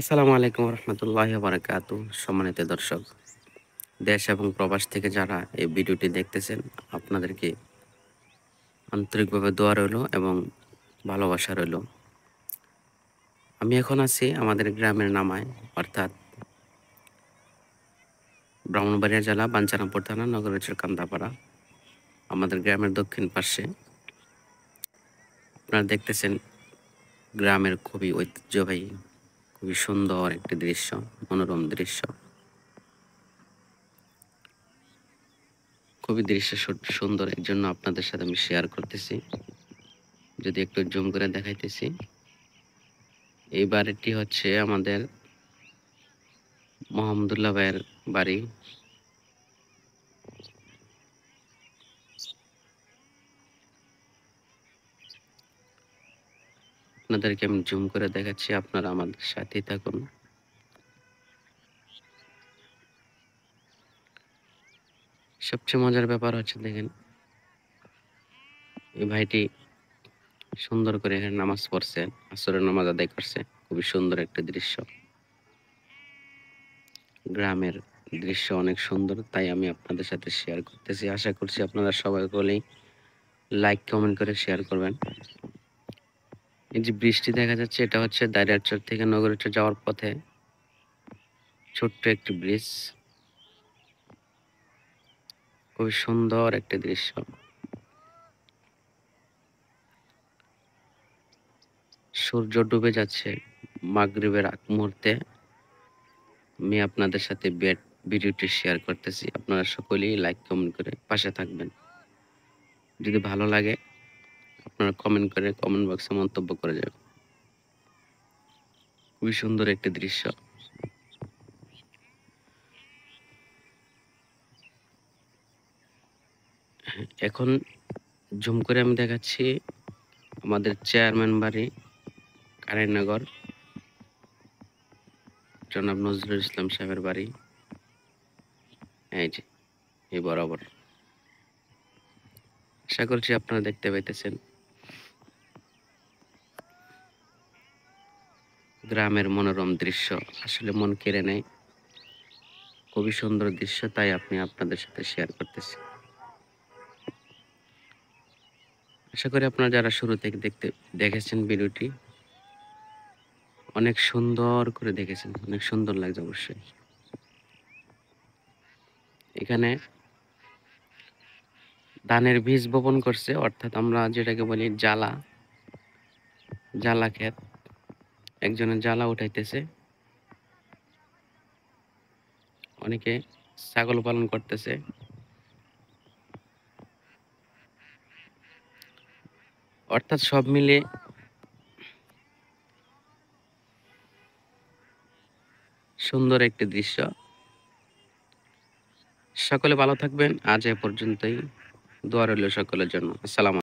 আসসালামু আলাইকুম রহমতুল্লাহি বারাকাতু। সম্মানিত দর্শক, দেশ এবং প্রবাস থেকে যারা এই ভিডিওটি দেখতেছেন, আপনাদেরকে আন্তরিকভাবে দোয়া রইল এবং ভালোবাসা রইল। আমি এখন আছি আমাদের গ্রামের নামায়, অর্থাৎ ব্রাহ্মণবাড়িয়া জেলা বাঞ্ছারামপুর থানা নগরের কান্দাপাড়া, আমাদের গ্রামের দক্ষিণ পাশে। আপনারা দেখতেছেন গ্রামের খুবই ঐতিহ্যবাহী, খুবই সুন্দর একটি দৃশ্য, মনোরম দৃশ্য। খুবই দৃশ্য সুন্দর, এর জন্য আপনাদের সাথে আমি শেয়ার করতেছি। যদি একটু জুম করে দেখাইতেছি, এই বাড়িটি হচ্ছে আমাদের মোহাম্মদুল্লাহ ভাইয়ের বাড়ি। আপনাদেরকে আমি জুম করে দেখাচ্ছি, আপনারা আমাদের সাথেই থাকুন। সবচেয়ে মজার ব্যাপার হচ্ছে, দেখেন এই ভাইটি সুন্দর করে এখানে নামাজ পড়ছে, আসরের নামাজ আদায় করছে। খুবই সুন্দর একটা দৃশ্য, গ্রামের দৃশ্য অনেক সুন্দর, তাই আমি আপনাদের সাথে শেয়ার করতেছি। আশা করছি আপনারা সবাই বলেই লাইক কমেন্ট করে শেয়ার করবেন। এই যে বৃষ্টি দেখা যাচ্ছে, এটা হচ্ছে দাইরাচর থেকে নগরেচর যাওয়ার পথে ছোট্ট একটি ব্রিজ। খুবই সুন্দর একটি দৃশ্য। সূর্য ডুবে যাচ্ছে মাগরিবের আগ মুহূর্তে। আমি আপনাদের সাথে ভিডিওটি শেয়ার করতেছি। আপনারা সকলেই লাইক কমেন্ট করে পাশে থাকবেন। যদি ভালো লাগে আপনারা কমেন্ট করে কমেন্ট বক্সে মন্তব্য করে যাবেন। খুবই সুন্দর একটি দৃশ্য। এখন জুম করে আমি দেখাচ্ছি আমাদের চেয়ারম্যান বাড়ি, কারাইনগর, জনাব নজরুল ইসলাম সাহেবের বাড়ি। এই যে এই বরাবর। আশা করছি আপনারা দেখতে পাইতেছেন গ্রামের মনোরম দৃশ্য, আসলে মন কেড়ে নেয়। খুবই সুন্দর দৃশ্য, তাই আপনাদের সাথে শেয়ার করতেছি। আশা করি আপনারা যারা শুরু থেকে দেখেছেন ভিডিওটি, অনেক সুন্দর করে দেখেছেন, অনেক সুন্দর লাগছে অবশ্যই। এখানে ধানের বীজ বপন করছে, অর্থাৎ আমরা যেটাকে বলি জ্বালা, জ্বালা ক্ষেত। একজনের জ্বালা উঠাইতেছে, অনেকে ছাগল পালন করতেছে। অর্থাৎ সব মিলে সুন্দর একটি দৃশ্য। সকলে ভালো থাকবেন। আজ এ পর্যন্তই। দোয়া রইল সকলের জন্য। আসসালাম।